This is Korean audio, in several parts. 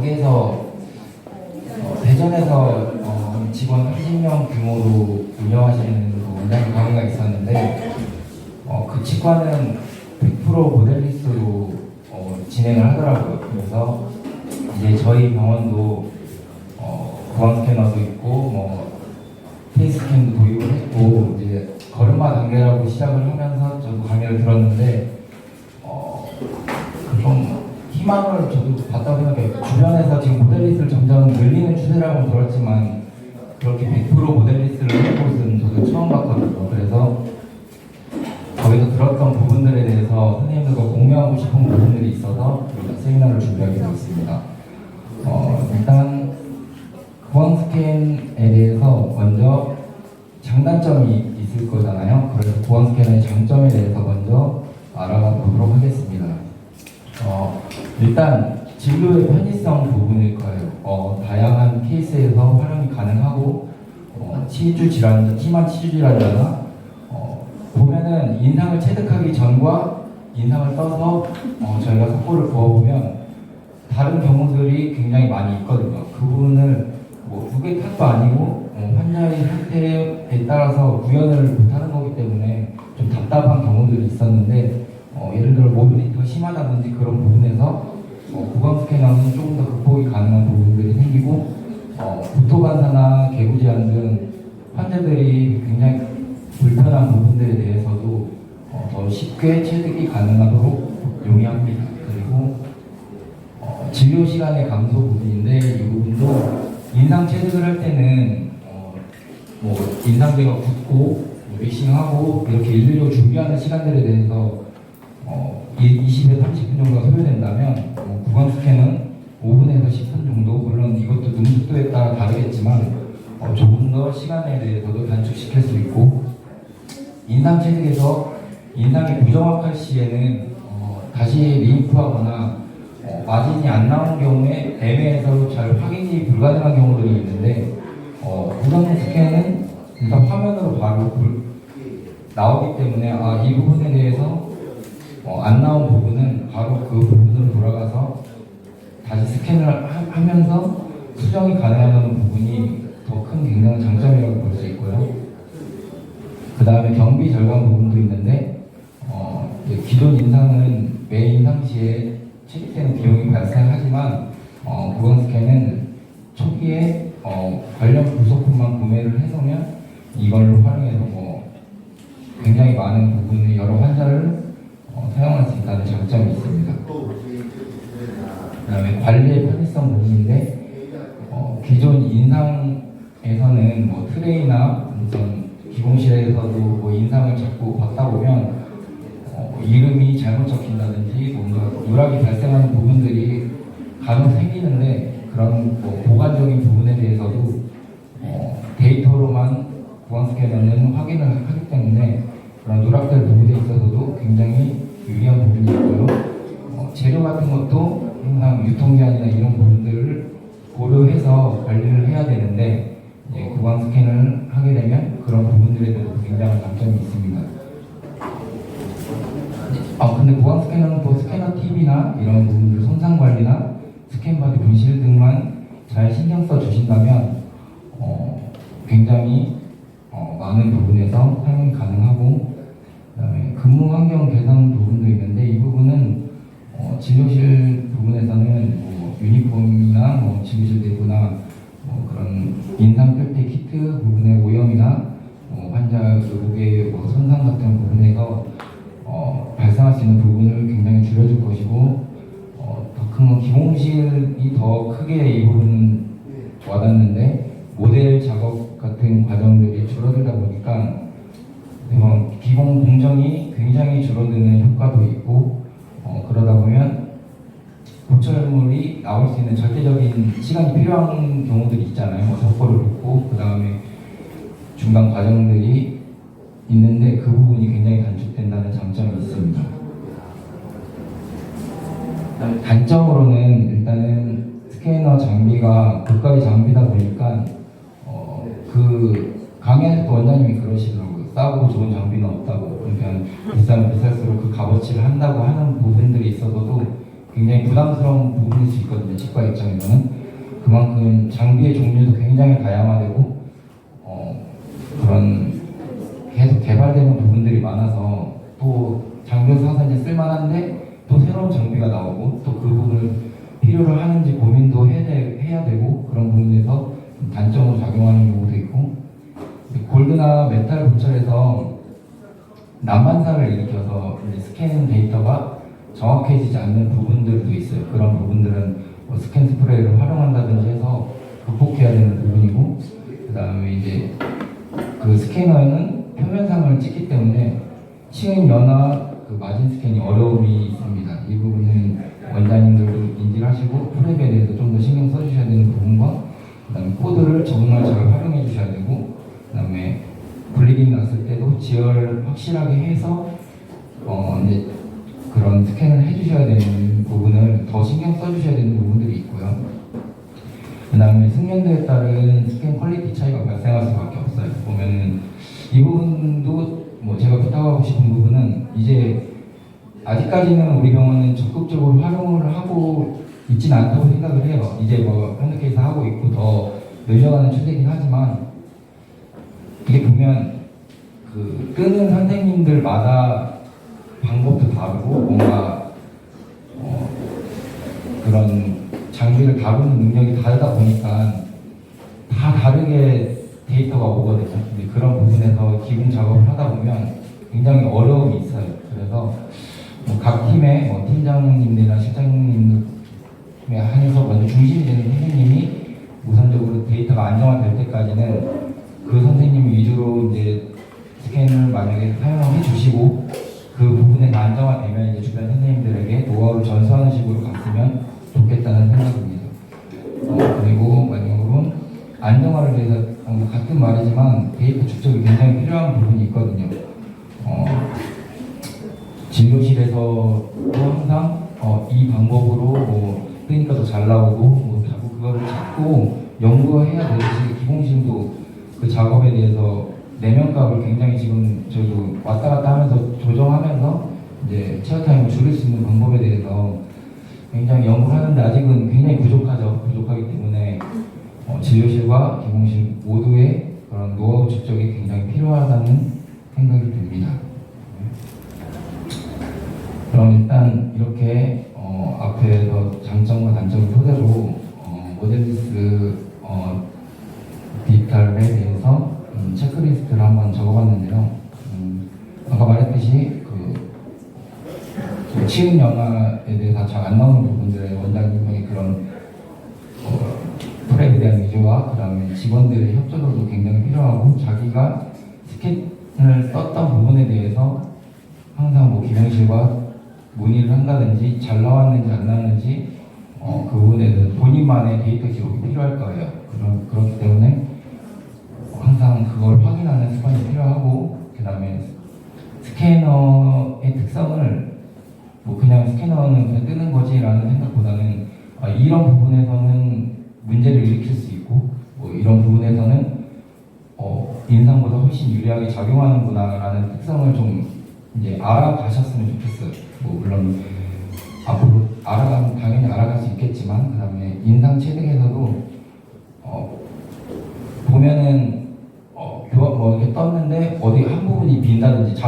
거기에서 대전에서 직원 30명 규모로 운영하시는 원장님 가게가 있었는데 그 치과는 100% 모델리스트로 진행을 하더라고요. 그래서 이제 저희 병원도 구강 스캐너도 있고 페이스 스캔도 도입을 했고 이제 걸음마 단계라고 시작을 하면서 저도 강의를 들었는데 좀 희망을 저도 봤다고 생각해요. 주변에서 지금 모델리스트를 점점 늘리는 추세라고 들었지만 그렇게 100% 모델리스트를 하는 곳은 저도 처음 봤거든요. 그래서 거기서 들었던 부분들에 대해서 선생님들과 공유하고 싶은 부분들이 있어서 세미나를 준비하게 되었습니다. 일단 구강 스캔에 대해서 먼저 장단점이 있을 거잖아요. 그래서 구강 스캔의 장점에 대해서 먼저 알아보도록 하겠습니다. 일단 진료의 편의성 부분일 거예요. 다양한 케이스에서 활용이 가능하고 치주 질환자, 심한 치주 질환자나 보면은 인상을 체득하기 전과 인상을 떠서 저희가 속보를 부어보면 다른 경우들이 굉장히 많이 있거든요. 그 부분을 두개 탓도 아니고 환자의 상태에 따라서 구현을 못하는 거기 때문에 좀 답답한 경우들이 있었는데 예를 들어 모빌리티가 심하다든지 그런 부분에서 구강 스캐너는 조금 더 극복이 가능한 부분들이 생기고 구토반사나 개구 제한 등 환자들이 굉장히 불편한 부분들에 대해서도 더 쉽게 체득이 가능하도록 용이합니다. 그리고 진료 시간의 감소 부분인데 이 부분도 인상 체득을 할 때는 인상제가 굳고 믹싱하고 이렇게 일일이 준비하는 시간들에 대해서 20에서 30분 정도가 소요된다면 구강 스캔은 5분에서 10분 정도, 물론 이것도 눈 속도에 따라 다르겠지만 조금 더 시간에 대해서도 단축시킬 수 있고, 인상 체득에서 인상이 부정확할 시에는 다시 리인프하거나 마진이 안 나온 경우에 애매해서 잘 확인이 불가능한 경우들이 있는데 구강 스캔은 일단 화면으로 바로 나오기 때문에 이 부분에 대해서 안 나온 부분은 바로 그 부분으로 돌아가서 다시 스캔을 하면서 수정이 가능하다는 부분이 더 큰 굉장한 장점이라고 볼 수 있고요. 그 다음에 경비 절감 부분도 있는데 기존 인상은 매 인상 시에 체득되는 비용이 발생하지만 구강 스캔은 초기에 관련 부속품만 구매를 해놓으면 이걸로 활용해서 굉장히 많은 부분의 여러 환자를 사용할 수 있다는 장점이 있습니다. 그 다음에 관리의 편의성 부분인데 기존 인상에서는 트레이나 기공실에서도 인상을 자꾸 받다 보면 이름이 잘못 적힌다든지 뭔가 누락이 발생하는 부분들이 간혹 생기는데 그런 보관적인 부분에 대해서도 데이터로만 구강 스캐너는 확인을 하기 때문에 그런 누락될 부분에 있어서도 굉장히 유리한 부분이 있고요. 재료 같은 것도 항상 유통기한이나 이런 부분들을 고려해서 관리를 해야 되는데 구강 스캔을 하게 되면 그런 부분들에 대해서 굉장한 장점이 있습니다. 근데 구강 스캐너는 또 스캐너 팁이나 이런 부분들 손상 관리나 스캔 바디 분실 등만 잘 신경 써 주신다면 굉장히 많은 부분에서 사용이 가능하고, 그다음에 근무 환경 개선 부분도 있는데 이 부분은 진료실 부분에서는 유니폼이나 진료실 내부나 그런 인상 필테 키트 부분의 오염이나 환자 의복의 손상 같은 부분에서 발생할 수 있는 부분을 굉장히 줄여줄 것이고, 더 큰 건 기공실이 더 크게 이 부분은 와닿는데 모델 작업 같은 과정들이 줄어들다 보니까 기공 공정이 굉장히 줄어드는 효과도 있고, 그러다 보면 고철물이 나올 수 있는 절대적인 시간이 필요한 경우들이 있잖아요. 적보를 놓고 그 다음에 중간 과정들이 있는데 그 부분이 굉장히 단축된다는 장점이 있습니다. 단점으로는 일단은 스캐너 장비가 고가의 장비다 보니까 그 강의할 때 원장님이 그러시더라고요. 싸고 좋은 장비는 없다고. 그러니까 비싸면 비쌀수록 그 값어치를 한다고 하는 부분들이 있어서도 굉장히 부담스러운 부분일 수 있거든요. 치과 입장에서는. 그만큼 장비의 종류도 굉장히 다양화되고 그런 계속 개발되는 부분들이 많아서 또 장비를 사서 이제 쓸만한데 또 새로운 장비가 나오고 또 그 부분을 필요로 하는지 고민도 해야 되고 그런 부분에서 단점으로 작용하는 경우도 있고 골드나 메탈 고철에서 난반사를 일으켜서 이제 스캔 데이터가 정확해지지 않는 부분들도 있어요. 그런 부분들은 뭐 스캔 스프레이를 활용한다든지 해서 극복해야 되는 부분이고 그 다음에 이제 그 스캐너에는 표면상을 찍기 때문에 치은 연화 그 마진 스캔이 어려움이 있습니다. 이 부분은 원장님들도 인지를 하시고 프랩에 대해서 좀 더 신경 써주셔야 되는 부분과 그 다음에 코드를 정말 잘 활용해 주셔야 되고 그 다음에 블리딩 났을 때도 지혈 확실하게 해서 이제 그런 스캔을 해주셔야 되는 부분을 더 신경 써주셔야 되는 부분들이 있고요. 그 다음에 숙련도에 따른 스캔 퀄리티 차이가 발생할 수밖에 없어요. 보면은 이 부분도 뭐 제가 부탁하고 싶은 부분은 이제 아직까지는 우리 병원은 적극적으로 활용을 하고 있지는 않다고 생각을 해요. 이제 뭐 현대케이스 하고 있고 더 늘려가는 추세이긴 하지만 이게 보면 그 끄는 선생님들마다 방법도 다르고 뭔가 그런 장비를 다루는 능력이 다르다 보니까 다 다르게 데이터가 오거든요. 근데 그런 부분에서 기본 작업을 하다 보면 굉장히 어려움이 있어요. 그래서 뭐각 팀의 뭐 팀장님들이나 실장님들 한해서 먼저 중심이 되는 선생님이 우선적으로 데이터가 안정화될 때까지는 그 선생님 위주로 이제 스캔을 만약에 사용해 주시고 그 부분에 안정화되면 이제 주변 선생님들에게 노하우를 전수하는 식으로 갔으면 좋겠다는 생각입니다. 그리고 마지막으로 안정화를 위해서 같은 말이지만 데이터 축적이 굉장히 필요한 부분이 있거든요. 진료실에서도 항상 이 방법으로 뭐 뜨니까 더 잘 나오고 뭐 자꾸 그거를 찾고 연구해야 되듯이 기공실도 그 작업에 대해서 내면값을 굉장히 지금 저희도 왔다 갔다 하면서 조정하면서 이제 체어 타임을 줄일 수 있는 방법에 대해서 굉장히 연구를 하는데 아직은 굉장히 부족하죠. 부족하기 때문에 진료실과 기공실 모두의 그런 노하우 축적이 굉장히 필요하다는 생각이 듭니다. 그럼 일단 이렇게 앞에서 장점과 단점을 토대로 모델리스 디지털에 대해서 체크리스트를 한번 적어봤는데요. 아까 말했듯이 그 치은 연화에 대해서 잘 안 나오는 부분들의 원장님의 그런 프랩에 대한 위주와 그 다음에 직원들의 협조도 굉장히 필요하고 자기가 스캔을 떴던 부분에 대해서 항상 뭐 기능실과 문의를 한다든지 잘 나왔는지 안 나왔는지 그 부분에 대해서 본인만의 데이터 기록이 필요할 거예요. 그렇기 때문에 항상 그걸 확인하는 습관이 필요하고 그 다음에 스캐너의 특성을 뭐 그냥 스캐너는 그냥 뜨는 거지라는 생각보다는 이런 부분에서는 문제를 일으킬 수 있고 뭐 이런 부분에서는 인상보다 훨씬 유리하게 작용하는구나라는 특성을 좀 이제 알아가셨으면 좋겠어요. 뭐 물론 앞으로 알아가면 당연히 알아갈 수 있겠지만 그 다음에 인상 체득에서도 보면은 뭐 이렇게 떴는데 어디 한 부분이 빈다든지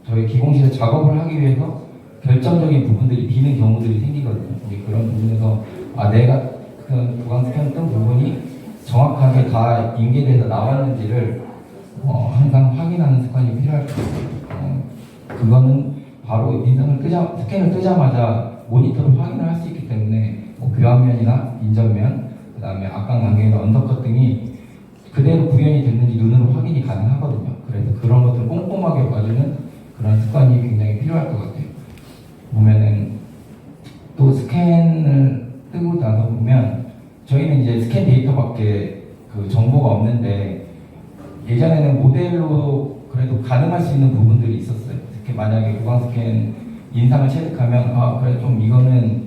저희 기공실에 작업을 하기 위해서 결정적인 부분들이 비는 경우들이 생기거든요. 그런 부분에서 내가 그 구강 스캔 뜬 부분이 정확하게 다 인계돼서 나왔는지를 항상 확인하는 습관이 필요할 거예요. 그거는 바로 스캔을 뜨자마자 모니터로 확인을 할 수 있기 때문에 뭐 교환면이나 인전면, 그 다음에 악강 단계나 언더컷 등이 그대로 구현이 됐는지 눈으로 확인이 가능하거든요. 그래서 그런 것들을 꼼꼼하게 봐주는 그런 습관이 굉장히 필요할 것 같아요. 보면은 또 스캔을 뜨고 나서 보면 저희는 이제 스캔 데이터밖에 그 정보가 없는데 예전에는 모델로 그래도 가능할 수 있는 부분들이 있었어요. 특히 만약에 구강 스캔 인상을 체득하면 그래 좀 이거는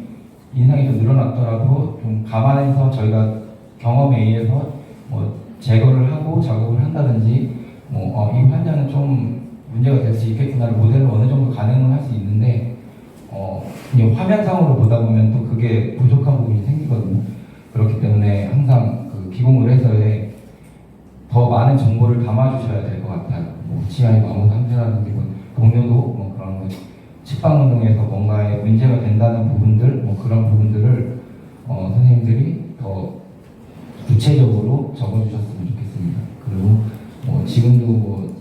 인상이 좀 늘어났더라도 좀 감안해서 저희가 경험에 의해서 뭐 제거를 하고 작업을 한다든지 이 환자는 좀 문제가 될 수 있겠구나를 모델로 어느 정도 가능을 할 수 있는데 이제 화면상으로 보다 보면 또 그게 부족한 부분이 생기거든요. 그렇기 때문에 항상 그 기공의뢰서에 더 많은 정보를 담아주셔야 될 것 같아요. 뭐 치아의 마모 상태라든지 뭐 동료도 뭐 그런 거 식빵 운동에서 뭔가에 문제가 된다는 부분들 뭐 그런 부분들을 선생님들이 더 구체적으로 적어주셨으면 좋겠습니다. 그리고 뭐 지금도 뭐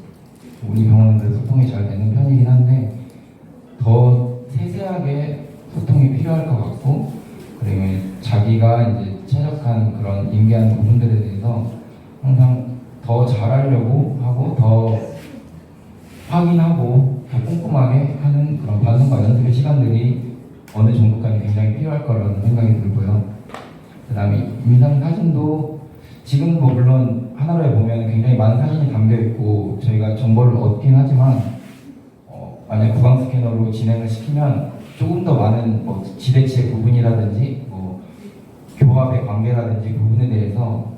우리 병원은 그래도 소통이 잘 되는 편이긴 한데 더 세세하게 소통이 필요할 것 같고, 그리고 자기가 이제 최적한 그런 임계한 부분들에 대해서 항상 더 잘하려고 하고 더 확인하고 더 꼼꼼하게 하는 그런 반성과 연습의 시간들이 어느 정도까지 굉장히 필요할 거라는 생각이 들고요. 그 다음에 임상 사진도 지금 뭐 물론 하나로에 보면 굉장히 많은 사진이 담겨 있고 저희가 정보를 얻긴 하지만 만약 구강 스캐너로 진행을 시키면 조금 더 많은 뭐 지대체 부분이라든지 뭐 교합의 관계라든지 부분에 대해서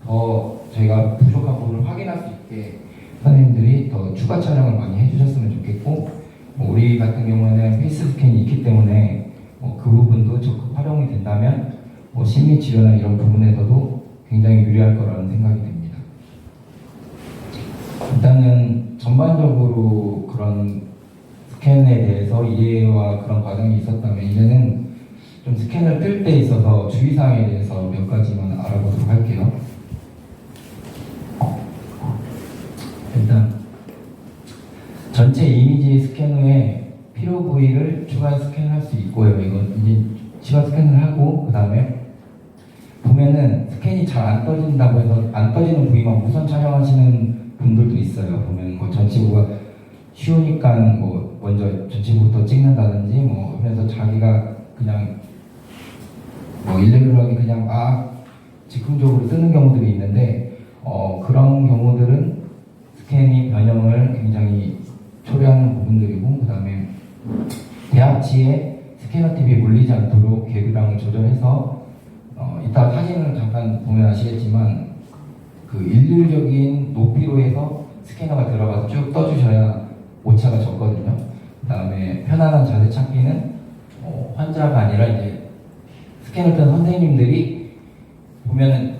더 저희가 부족한 부분을 확인할 수 있게 선생님들이 더 추가 촬영을 많이 해주셨으면 좋겠고, 우리 같은 경우에는 페이스 스캔이 있기 때문에 그 부분도 적극 활용이 된다면 심리 치료나 이런 부분에서도 굉장히 유리할 거라는 생각이 듭니다. 일단은 전반적으로 그런 스캔에 대해서 이해와 그런 과정이 있었다면 이제는 좀 스캔을 뜰 때 있어서 주의사항에 대해서 몇 가지만 알아보도록 할게요. 일단 전체 이미지 스캔 후에 필요 부위를 추가 스캔할 수 있고요. 이건 이제 추가 스캔을 하고 그 다음에 보면은 스캔이 잘 안 떠진다고 해서 안 떠지는 부위만 우선 촬영하시는 분들도 있어요. 보면 뭐 전치부가 쉬우니까 뭐 먼저 전치부부터 찍는다든지 뭐 하면서 자기가 그냥 뭐 일레귤러하게 그냥 즉흥적으로 뜨는 경우들이 있는데 그런 경우들은 스캔이 변형을 굉장히 초래하는 부분들이고, 그 다음에 대합치에 스캐너 팁이 물리지 않도록 궤도량을 조절해서 이따 사진을 잠깐 보면 아시겠지만 그 일률적인 높이로 해서 스캐너가 들어가서 쭉 떠주셔야 오차가 적거든요. 그 다음에 편안한 자세 찾기는 환자가 아니라 이제 스캐너 뜬 선생님들이 보면은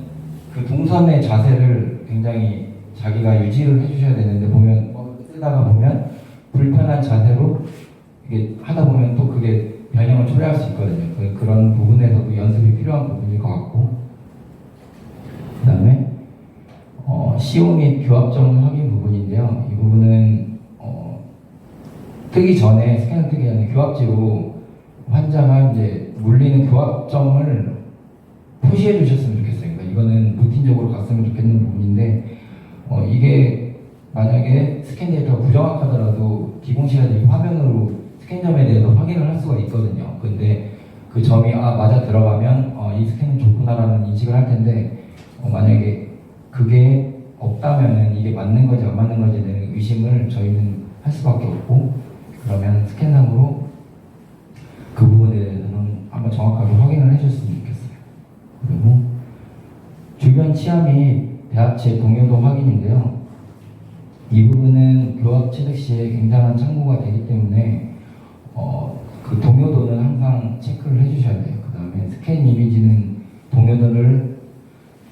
그 동선의 자세를 굉장히 자기가 유지를 해주셔야 되는데 보면 쓰다가 보면 불편한 자세로 이게 하다 보면 또 그게 변형을 초래할 수 있거든요. 그런 부분에서도 연습이 필요한 부분일 것 같고, 그 다음에 시오 및 교합점 확인 부분인데요. 이 부분은 뜨기 전에 스캔을 뜨기 전에 교합지로 환자가 이제 물리는 교합점을 표시해 주셨으면 좋겠어요. 그러니까 이거는 루틴적으로 갔으면 좋겠는 부분인데 이게 만약에 스캔 데이터가 부정확하더라도 기공시간이 화면으로 스캔점에 대해서 확인을 할 수가 있거든요. 근데 그 점이 맞아 들어가면 이 스캔은 좋구나라는 인식을 할 텐데 만약에 그게 없다면은 이게 맞는 건지 안 맞는 건지에 대한 의심을 저희는 할 수밖에 없고, 그러면 스캔상으로 그 부분에 대해서는 한번 정확하게 확인을 해줬으면 좋겠어요. 그리고 주변 치아 및 대합체 동요도 확인인데요. 이 부분은 교합 취득 시에 굉장한 참고가 되기 때문에 그 동요도는 항상 체크를 해주셔야 돼요. 그 다음에 스캔 이미지는 동요도를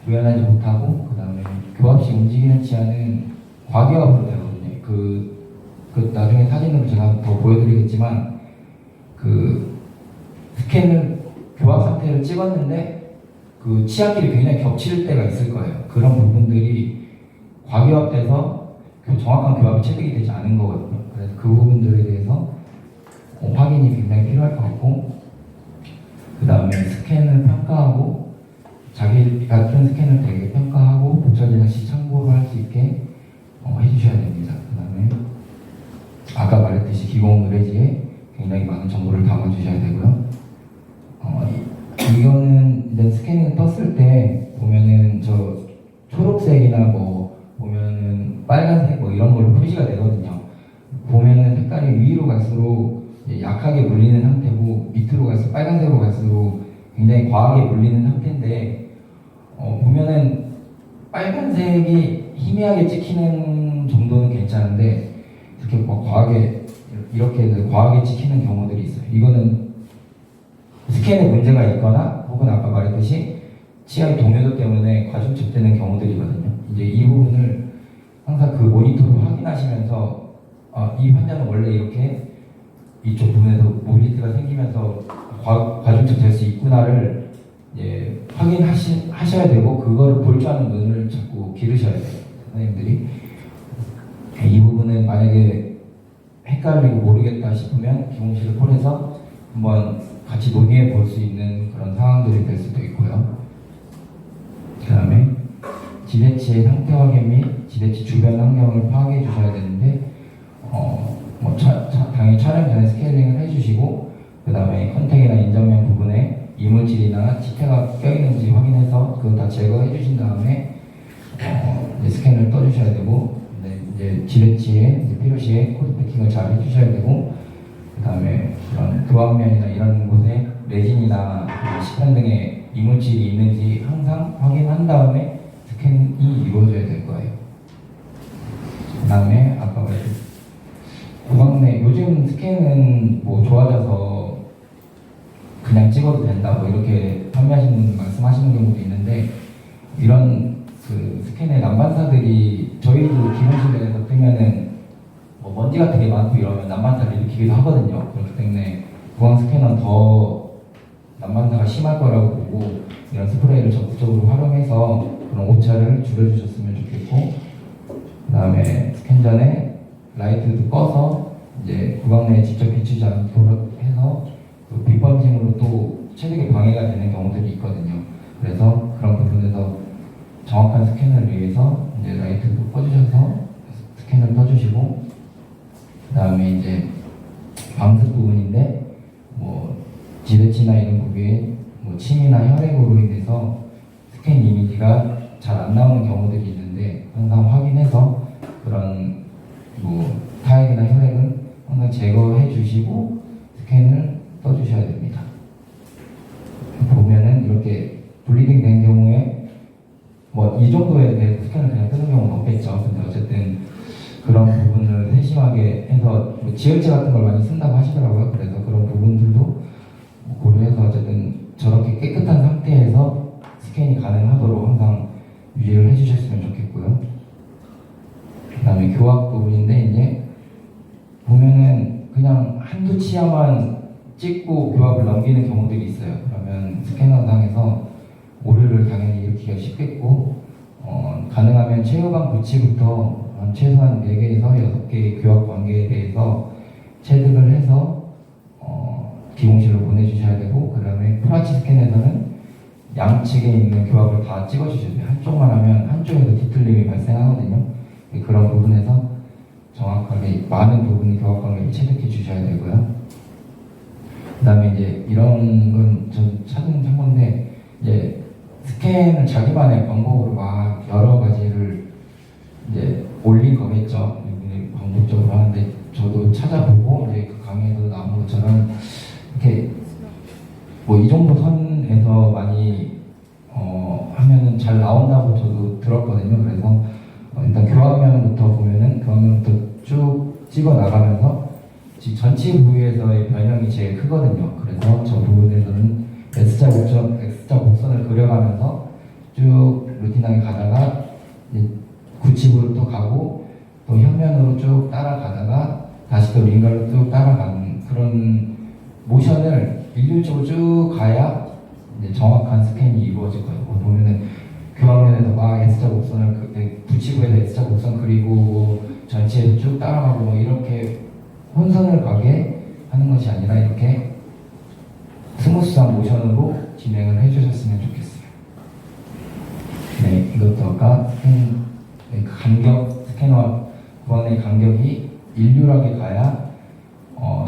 구현하지 못하고, 그 다음에 교합 시 움직이는 치아는 과교합으로 되거든요. 그 나중에 사진으로 제가 더 보여드리겠지만 그 스캔을 교합 상태를 찍었는데 그 치아끼리 굉장히 겹칠 때가 있을 거예요. 그런 부분들이 과교합돼서 정확한 교합이 체득이 되지 않은 거거든요. 그래서 그 부분들에 대해서 확인이 굉장히 필요할 것 같고, 그 다음에 스캔을 평가하고 자기 같은 스캔을 되게 평가하고 보철 제작 시 참고를 할 수 있게 해주셔야 됩니다. 그 다음에 아까 말했듯이 기공 의뢰지에 굉장히 많은 정보를 담아주셔야 되고요. 이거는 이제 스캐닝 떴을 때 보면은 저 초록색이나 뭐 보면은 빨간색 뭐 이런 걸로 표시가 되거든요. 보면은 색깔이 위로 갈수록 약하게 물리는 상태고 밑으로 갈수록 빨간색으로 갈수록 굉장히 과하게 물리는 상태인데 보면은 빨간색이 희미하게 찍히는 정도는 괜찮은데 이렇게 막 과하게 이렇게 과하게 찍히는 경우들이 있어요. 이거는 스캔에 문제가 있거나 혹은 아까 말했듯이 치아의 동요도 때문에 과중첩되는 경우들이거든요. 이제 이 부분을 항상 그 모니터로 확인하시면서 이 환자는 원래 이렇게 이쪽 부분에서 모빌리티가 생기면서 과중첩될 수 있구나를 이제 확인하셔야 되고 그거를 볼 줄 아는 눈을 자꾸 기르셔야 돼요. 선생님들이. 이 부분은 만약에 헷갈리고 모르겠다 싶으면 기공실을 콜해서 한번 같이 논의해 볼 수 있는 그런 상황들이 될 수도 있고요. 그 다음에 지대치의 상태 확인 및 지대치 주변 환경을 파악해 주셔야 되는데 당연히 촬영 전에 스케일링을 해주시고 그 다음에 컨택이나 인정면 부분에 이물질이나 치태가 껴있는지 확인해서 그거 다 제거해 주신 다음에 이제 스캔을 떠주셔야 되고 이제 지대치에 이제 필요시에 코드 패킹을 잘 해주셔야 되고 그 다음에 그런 교환면이나 이런 곳에 레진이나 시판 등의 이물질이 있는지 항상 확인한 다음에 스캔이 이루어져야 될 거예요. 그 다음에 아까 말했듯이 구강내 요즘 스캔은 뭐 좋아져서 그냥 찍어도 된다 뭐 이렇게 판매하시는 분 말씀하시는 경우도 있는데 이런 그 스캔의 난반사들이 저희도 기본실내에서 뜨면은 뭐 먼지 같은 게 많고 이러면 난반사를 일으키기도 하거든요. 그렇기 때문에 구강 스캐너는 더 난반사가 심할 거라고 보고 이런 스프레이를 적극적으로 활용해서 그런 오차를 줄여주셨으면 좋겠고 그 다음에 스캔 전에 라이트도 꺼서 이제 구강 내에 직접 비추지 않도록 해서 그 빛번짐으로 또 체득에 방해가 되는 경우들이 있거든요. 그래서 그런 부분에서 정확한 스캔을 위해서 이제 라이트도 꺼주셔서 스캔을 떠주시고 그 다음에 이제 방습 부분인데 뭐 지대치나 이런 부위에 뭐 침이나 혈액으로 인해서 스캔 이미지가 잘 안 나오는 경우들이 있는데 항상 확인해서 그런 뭐 타액이나 혈액은 항상 제거해 주시고 스캔을 떠주셔야 됩니다. 보면은 이렇게 블리딩 된 경우에 뭐 이 정도에 대해서 스캔을 그냥 뜨는 경우는 없겠죠. 근데 어쨌든 그런 부분을 세심하게 해서 뭐 지혈제 같은 걸 많이 쓴다고 하시더라고요. 그래서 그런 부분들도 고려해서 어쨌든 저렇게 깨끗한 상태에서 스캔이 가능하도록 항상 유의를 해주셨으면 좋겠고요. 그 다음에 교학 부분인데 이제 보면은 그냥 한두 치아만 찍고 교합을 넘기는 경우들이 있어요. 그러면 스캐너상에서 오류를 당연히 일으키기가 쉽겠고 가능하면 최후방 부치부터 최소한 4개에서 6개의 교합 관계에 대해서 체득을 해서 기공실로 보내주셔야 되고 그 다음에 프라치 스캔에서는 양측에 있는 교합을 다 찍어주셔야 돼요. 한쪽만 하면 한쪽에서 뒤틀림이 발생하거든요. 그런 부분에서 정확하게 많은 부분의 교합 관계를 체득해 주셔야 되고요. 그 다음에 이제 이런 건 전 찾은 건데 이제 스캔을 자기만의 방법으로 막 여러 가지를 이제 올린 거겠죠. 방법적으로 하는데 저도 찾아보고 이제 그 강의에서 나온 것처럼 이렇게 뭐 이 정도 선에서 많이 하면은 잘 나온다고 저도 들었거든요. 그래서 일단 교환면부터 보면은 교환면부터 쭉 찍어 나가면서 지금 전체 부위에서의 변형이 제일 크거든요. 그래서 저 부분에서는 S자 곡선을 그려가면서 쭉 루틴하게 가다가 이제 구칩으로 또 가고 또 현면으로 쭉 따라가다가 다시 또 링걸로 쭉 따라가는 그런 모션을 일률적으로 쭉 가야 이제 정확한 스캔이 이루어질 거예요. 보면은 교환면에서 막 S자 곡선을 구치부에서 S자 곡선 그리고 전체에서 쭉 따라가고 뭐 이렇게 혼선을 가게 하는 것이 아니라 이렇게 스무스한 모션으로 진행을 해주셨으면 좋겠어요. 네, 이것도 아까 간격 스캐너 구간의 간격이 일률하게 가야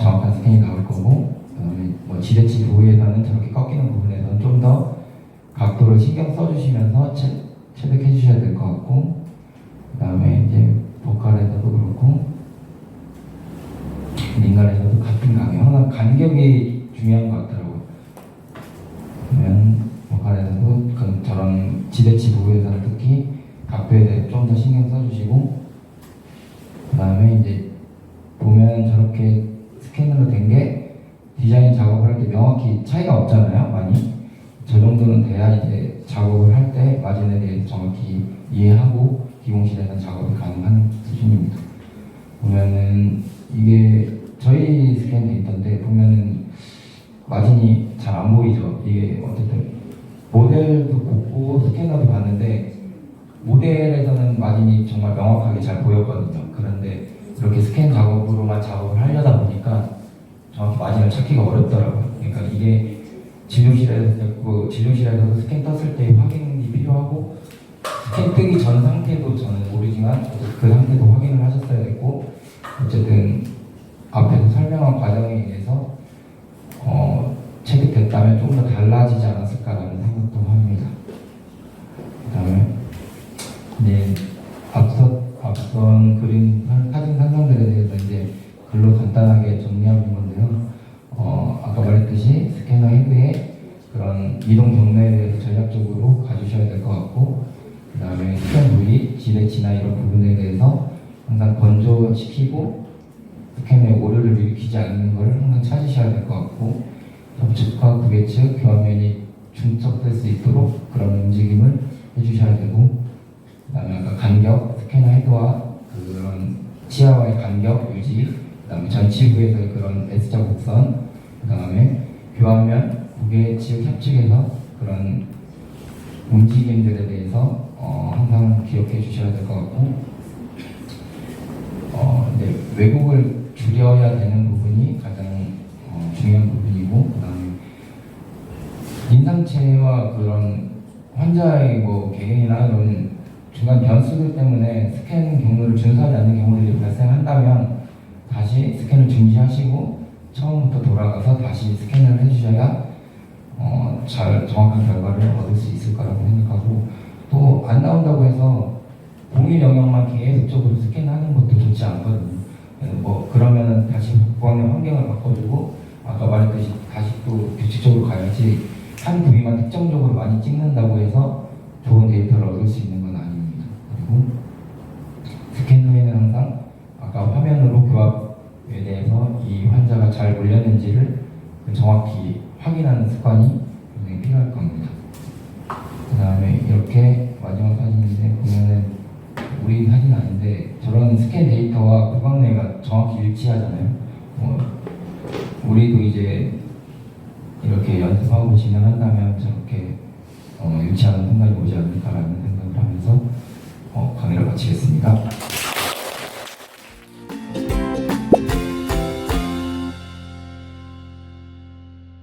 정확한 스캔이 나올 거고, 그다음에 뭐 지대치 부위에서는 저렇게 꺾이는 부분에서는 좀 더 각도를 신경 써주시면서 체득해 주셔야 될 것 같고, 그다음에 이제 보컬에서도 그렇고 링갈에서도 같은 강의 항상 간격이 중요한 것 같더라고요. 그러면 보컬에서도 저런 지대치 부위에서는 특히 각도에 대해 좀 더 신경 써주시고, 그 다음에 이제 보면 저렇게 스캐너로 된 게 디자인 작업을 할 때 명확히 정확히 차이가 없잖아요, 많이. 저 정도는 돼야 이제 작업을 할 때 마진에 대해서 정확히 이해하고 기공실에서 작업이 가능한 수준입니다. 보면은 이게 저희 스캔 데이터인데 보면은 마진이 잘 안 보이죠. 이게 어쨌든 모델도 보고 스캐너도 봤는데 모델에서는 마진이 정말 명확하게 잘 보였거든요. 그런데 이렇게 스캔 작업으로만 작업을 하려다 보니까 정확히 마진을 찾기가 어렵더라고요. 그러니까 이게 진료실에서도 스캔 떴을 때 확인이 필요하고 스캔 뜨기 전 상태도 저는 모르지만 그 상태도 확인을 하셨어야 됐고 어쨌든 앞에서 설명한 과정에 의해서 체득됐다면 좀 더 달라지지 않았을까라는 생각도 합니다. 그다음에 이제 앞선 그림 사진 산성들에 대해서 이제 글로 간단하게 정리하는 건데요. 아까 말했듯이 스캐너 헤드에 그런 이동 경로에 대해서 전략적으로 가주셔야 될 것 같고, 그 다음에 스캔 부위, 지대치나 이런 부분에 대해서 항상 건조시키고 스캔에 오류를 일으키지 않는 걸 항상 찾으셔야 될 것 같고, 접촉과 구개측, 교환면이 중첩될 수 있도록 그런 움직임을 해주셔야 되고, 그 다음에 아까 간격, 스캐너 헤드와 그런 치아와의 간격 유지, 그 다음에 전치부에서의 그런 S자 곡선, 그 다음에 교환면, 구개측, 협측에서 그런 움직임들에 대해서 항상 기억해 주셔야 될 것 같고, 이제 왜곡을 줄여야 되는 부분이 가장 중요한 부분이고, 그 다음에 임상체와 그런 환자의 뭐 개개인이나 이런 중간 변수들 때문에 스캔 경로를 준수하지 않는 경우들이 발생한다면 다시 스캔을 중지하시고 처음부터 돌아가서 다시 스캔을 해주셔야 잘 정확한 결과를 얻을 수 있을 거라고 생각하고, 또 안 나온다고 해서 공일 영역만 계속적으로 스캔하는 것도 좋지 않거든요. 뭐 그러면은 다시 보안의 환경을 바꿔주고 아까 말했듯이 다시 또 규칙적으로 가야지 한 부위만 특정적으로 많이 찍는다고 해서 좋은 데이터를 얻을 수 있는 건 아닙니다. 그리고 스캔 후에는 항상 아까 화면으로 교합에 대해서 이 환자가 잘 몰렸는지를 정확히 확인하는 습관이 굉장히 필요할 겁니다. 그 다음에 이렇게 마지막 사진인데 보면은 우리 사진 아닌데 저런 스캔 데이터와 구강내가 정확히 일치하잖아요. 우리도 이제 이렇게 연습하고 진행한다면 저렇게 일치하는 순간이 오지 않을까라는 생각을 하면서 강의를 마치겠습니다.